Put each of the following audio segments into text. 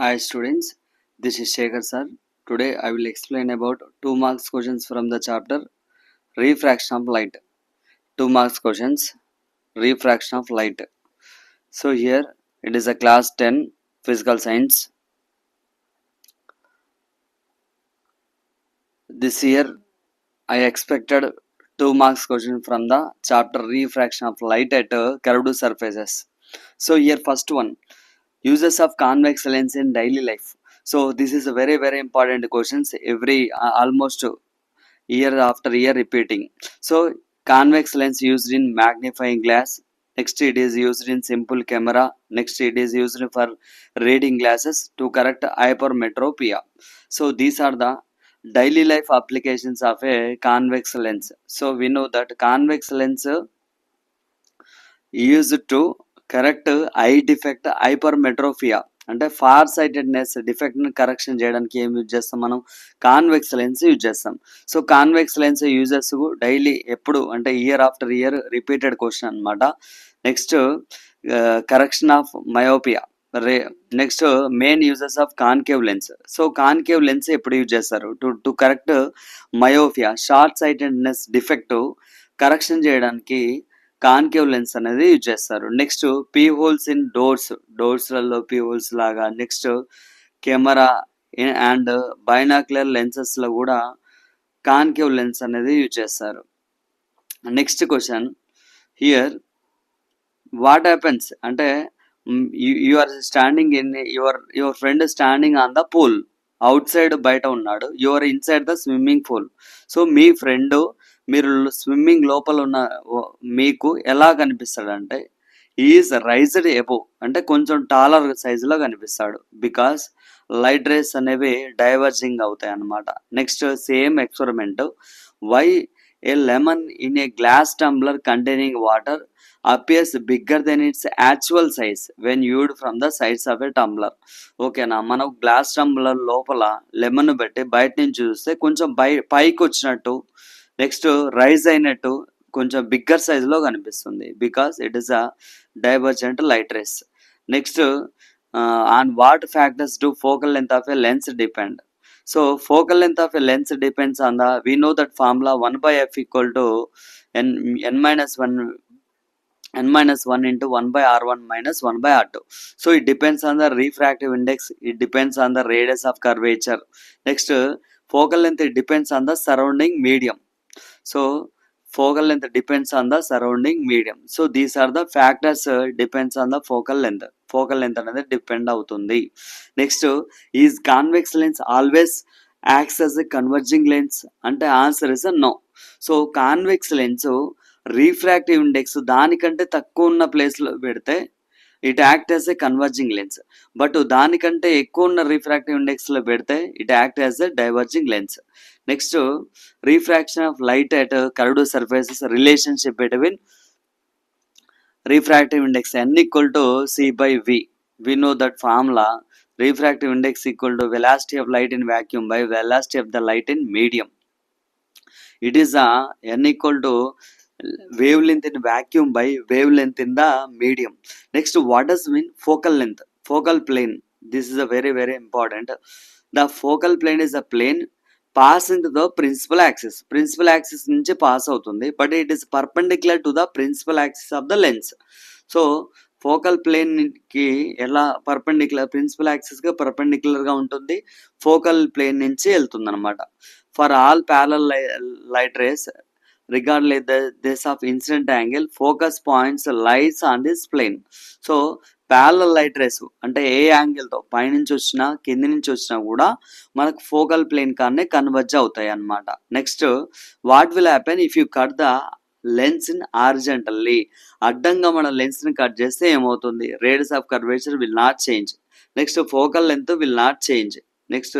Hi students, this is Shekhar sir. Today I will explain about 2 marks questions from the chapter Refraction of Light. 2 marks questions, Refraction of Light. So here it is a class 10 physical science. This year I expected 2 marks question from the chapter Refraction of Light at curved surfaces. So here first one, uses of convex lens in daily life. So this is a very important questions every almost year after year repeating. So convex lens used in magnifying glass. Next it is used in simple camera. Next it is used for reading glasses to correct hypermetropia. So these are the daily life applications of a convex lens. So we know that convex lens used to correct eye defect hypermetropia అంటే far sightedness డిఫెక్ట్ని correction చేయడానికి ఏం use చేస్తాం మనం convex lens use చేస్తాం. So convex lens uses daily ఎప్పుడు అంటే year after year repeated question అనమాట. Next correction of myopia. Next main uses of concave lens. So concave lens ఎప్పుడు యూజ్ చేస్తారు to correct myopia short sightedness defect correction చేయడానికి concave lens అనేది use చేస్తారు. Next peep holes in డోర్స్లలో peep holes లాగా. Next camera and binocular లెన్సెస్లో కూడా concave lens అనేది యూజ్ చేస్తారు. Next question here what happens అంటే you are standing in your friend standing on the pool. Outside బయట ఉన్నాడు, your inside the swimming pool. So మీ friend మీరు swimming లోపల ఉన్న మీకు ఎలా కనిపిస్తాడంటే ఈజ్ రైజ్డ్ ఎబోవ్ అంటే కొంచెం టాలర్ సైజులో కనిపిస్తాడు. బికాస్ లైట్ రేస్ అనేవి డైవర్జింగ్ అవుతాయి అన్నమాట. Next same experiment, why a lemon in a glass tumbler containing water appears bigger then its actual size when viewed from the sides of a tumbler. ఓకేనా, మనం glass tumbler లోపల lemon పెట్టి బయట నుంచి చూస్తే కొంచెం పైకి వచ్చినట్టు, నెక్స్ట్ రైజ్ అయినట్టు కొంచెం బిగ్గర్ సైజులో కనిపిస్తుంది. Because it is a divergent light race. Next on what factors do focal length of A lens depend. So focal length of a lens depends on the, we know that formula 1/f equal to n minus 1 into 1/r1 minus 1/r2. So it depends on the refractive index, it depends on the radius of curvature. Next focal length, it depends on the surrounding medium. So focal length depends on the surrounding medium. So these are the factors depends on the focal length. Focal length అనేది depend అవుతుంది. Next is convex lens always acts as a converging lens అంటే answer is no. So convex lens refractive index దానికంటే తక్కువ ఉన్న ప్లేస్లో పెడితే it act as a converging lens, but దానికంటే ఎక్కువ ఉన్న రీఫ్రాక్టివ్ ఇండెక్స్లో పెడితే it act as a diverging lens. Next refraction of light at curved surfaces, relationship between refractive index n equal to c by v. We know that formula, refractive index equal to velocity of light in vacuum by velocity of the light in medium. It is a n equal to wavelength in vacuum by wavelength in the medium. Next, what does mean focal length? Focal plane. This is a very important. The focal plane is a plane passing the principal axis. Principal axis నుంచి pass అవుతుంది, but it is perpendicular to the principal axis of the lens. So focal ప్లేన్కి ఎలా perpendicular, principal యాక్సిస్గా పర్పెండిక్యులర్గా ఉంటుంది, focal plane నుంచి వెళ్తుంది అనమాట. For all parallel light race regardless of incident angle, focus points lies on this plane. So parallel light race అంటే ఏ యాంగిల్తో పైనుంచి వచ్చినా కింది నుంచి వచ్చినా కూడా మనకు ఫోకల్ ప్లేన్ కానే కన్వర్జ్ అవుతాయి అన్నమాట. Next what will happen if you cut the lens in horizontally. అడ్డంగా మన లెన్స్ని కట్ చేస్తే ఏమవుతుంది, radius of curvature will not change. Next focal length will not change. Next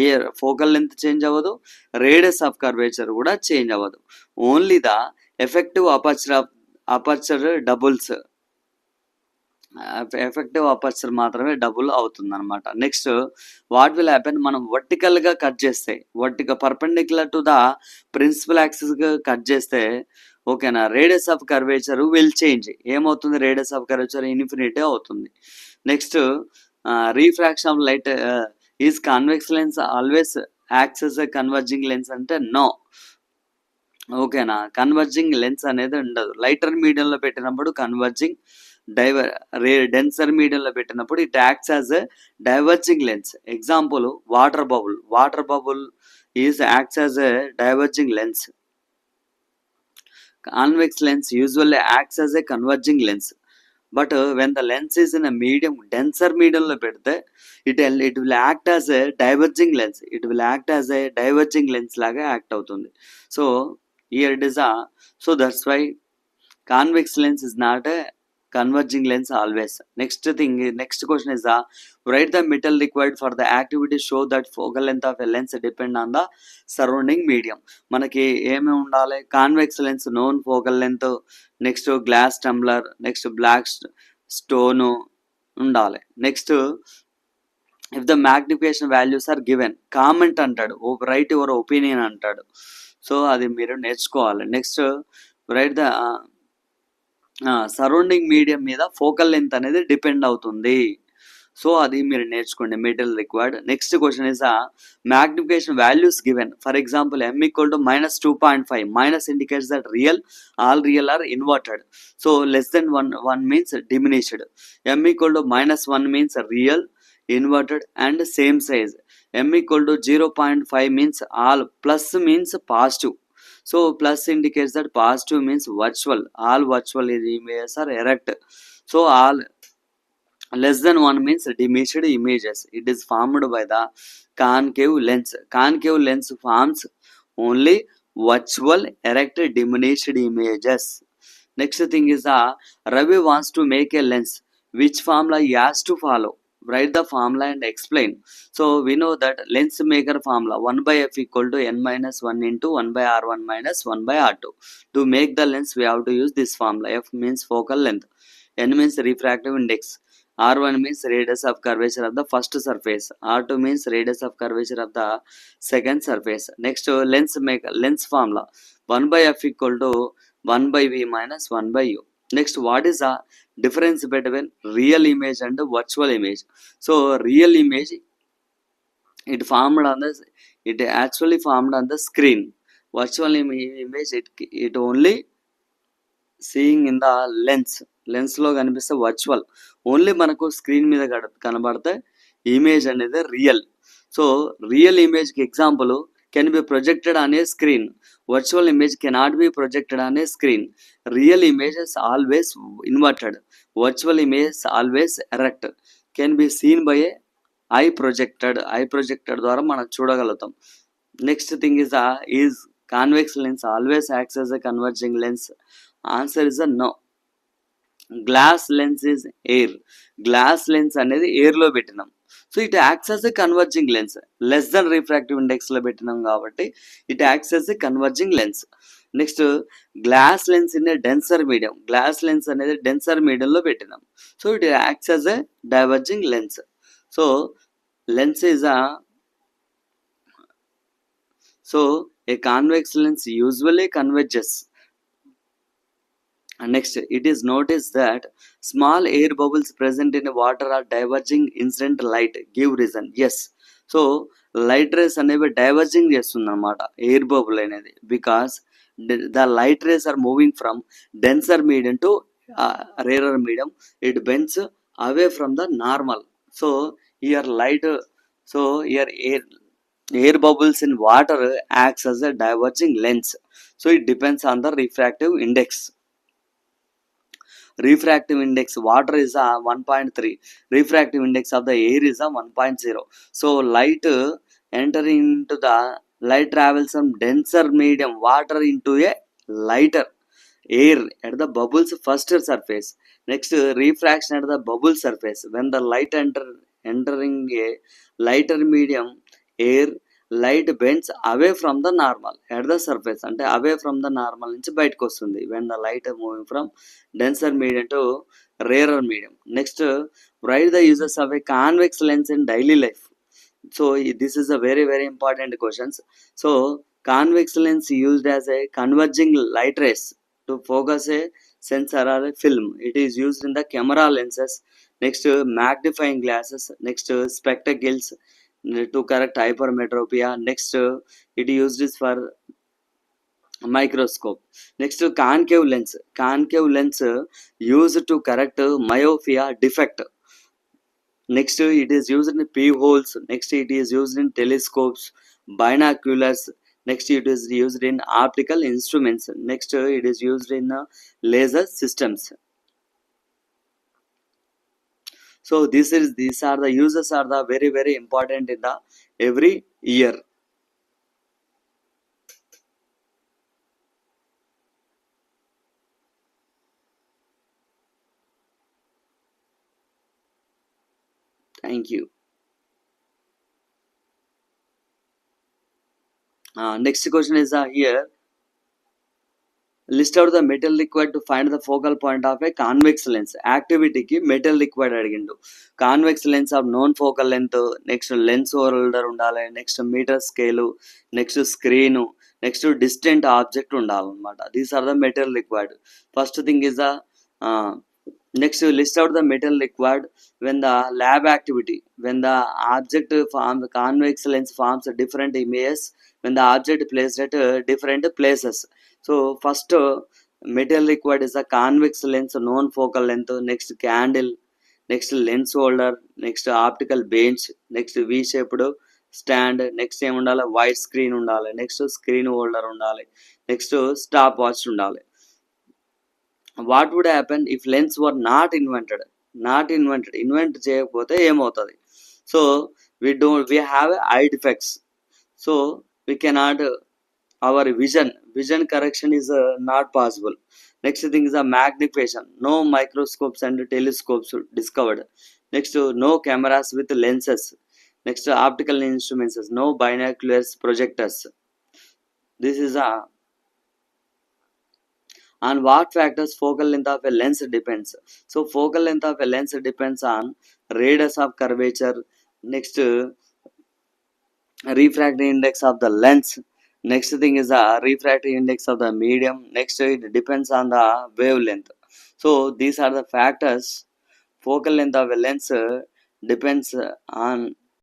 ఏ ఫోకల్ లెంత్ చేంజ్ అవ్వదు, రేడియస్ ఆఫ్ కర్వేచర్ కూడా change అవ్వదు. Only the effective aperture doubles, effective aperture మాత్రమే డబుల్ అవుతుంది అనమాట. నెక్స్ట్ వాట్ విల్ హ్యాపెన్, మనం వర్టికల్గా cut చేస్తే, పర్పెండిక్యులర్ టు ద ప్రిన్సిపల్ యాక్సిస్గా కట్ చేస్తే ఓకేనా, radius of curvature will change. ఏమవుతుంది, రేడియస్ ఆఫ్ కర్వేచర్ ఇన్ఫినిటీ అవుతుంది. Next refraction of light is convex lens always acts as a converging lens అంటే no. ఓకేనా, కన్వర్జింగ్ లెన్స్ అనేది ఉండదు. లైటర్ మీడియంలో పెట్టినప్పుడు కన్వర్జింగ్, డెన్సర్ మీడియంలో పెట్టినప్పుడు it acts as a diverging lens. Example water bubble. Water bubble is acts as a diverging lens. Convex lens usually acts as a converging lens. But when the lens is in a medium, denser మీడియంలో పెడితే it will act as a diverging lens. It will act as a diverging lens లాగా act అవుతుంది. So here it is so that's why convex lens is not a converging lens always. Next question is write the metal required for the activity, show that focal length of a lens depend on the surrounding medium. మనకి ఏమి ఉండాలి? Convex lens known focal length, next glass tumbler, next black stone ఉండాలి. Next if the magnification values are given, comment అంటాడు, write your opinion అంటాడు. So అది మీరు నేర్చుకోవాలి. Next write the surrounding medium మీద ఫోకల్ లెంత్ అనేది డిపెండ్ అవుతుంది. So అది మీరు నేర్చుకోండి, material required. Next question is magnification values given. For example m equal to -2.5. Minus indicates that real, all real are inverted. So less than 1 means diminished. m equal to -1 means real, inverted and same size. m equal to 0.5 means all, plus means positive. So plus indicates that positive means virtual, all virtual images are erect. So all less than 1 means diminished images. It is formed by the concave lens. Concave lens forms only virtual erect diminished images. Next thing is Ravi wants to make a lens. Which formula he has to follow? Write the formula and explain. So we know that lens maker formula 1 by f equal to n minus 1 into 1 by r1 minus 1 by r2. To make the lens we have to use this formula. F means focal length, n means refractive index, r1 means radius of curvature of the first surface, r2 means radius of curvature of the second surface. Next lens maker, lens formula 1 by f equal to 1 by v minus 1 by u. Next, what is the difference between real image and virtual image? So real image, it actually formed on the screen. Virtual image, it only seeing in the lens లో కనిపిస్తే virtual, only మనకు screen మీద కనబడితే image అనేది real. So real ఇమేజ్కి example can be projected on a screen. Virtual image cannot be projected on a screen. Real image is always inverted. Virtual image is always erect. Can be seen by a eye projected. Eye projected ద్వారా మనం చూడగలుగుతాం. Next thing is convex lens always acts as a converging lens? Answer is a no. Glass lens is air. Glass lens అనేది ఎయిర్లో పెట్టినాం, so it acts as a converging lens. Less than refractive ఇండెక్స్లో పెట్టినాం కాబట్టి it acts as a converging lens. Next glass lens in a denser medium. Glass lens అనేది denser మీడియంలో పెట్టినాం, so it acts as a diverging lens. So lens is a convex lens usually converges. Next, it is noticed that small air bubbles present in water are diverging incident light. Give reason. Yes. So light rays అనేవి diverging చేస్తుంది అనమాట air bubble అనేది, because the light rays are moving from denser medium to rarer medium. It bends away from the normal. So here light, so here air bubbles in water acts as a diverging lens. So it depends on the refractive index. Refractive index, water is 1.3, refractive index of the air is 1.0. So light entering into the light travels from denser medium water into a lighter air at the bubble's first surface. Next, refraction at the bubble surface. When the light entering a lighter medium air, light bends away from the normal at the surface, అంటే అవే from the normal నుంచి బయటకు వస్తుంది. When the light moving from denser medium to rarer medium. Next, write the uses of A convex lens in daily life. So this is a very very important questions. So convex lens used as a converging light race to focus a sensor or a film. It is used in the camera lenses, next magnifying glasses, next spectacles to correct hypermetropia, next it used is for microscope, next concave lens used to correct myopia defect, next it is used in p holes, next it is used in telescopes, binoculars, next it is used in optical instruments, next it is used in laser systems. So these are the uses are the very very important in the every year. Thank you. Next question is here. List out the metal required to find the focal point of a convex lens. యాక్టివిటీకి metal required అడిగిండు. Convex lens of known focal length, next lens holder ఉండాలి, next meter scale, next screen, next distant object ఉండాలన్నమాట. These are the metal required. First thing is the next list out the metal required when the lab activity, when the object form convex lens forms different images when the object placed at different places. So first metal required is a convex lens known focal length, next candle, next lens holder, next optical bench, next v shaped stand, next ఏమి ఉండాలి, white screen ఉండాలి, next screen holder ఉండాలి, next stop watch ఉండాలి. What would happen if lens were invent చేయకపోతే ఏమవుతుంది? So we have eye defects, so we cannot our vision correction is not possible. Next thing is a magnification, no microscopes and telescopes discovered. Next no cameras with lenses, next optical instruments, no binoculars, projectors. This is a on what factors focal length of a lens depends. So focal length of a lens depends on radius of curvature, next refractive index of the lens, next thing is the refractive index of the medium, next it depends on the wavelength. So these are the factors. Focal length of a lens depends on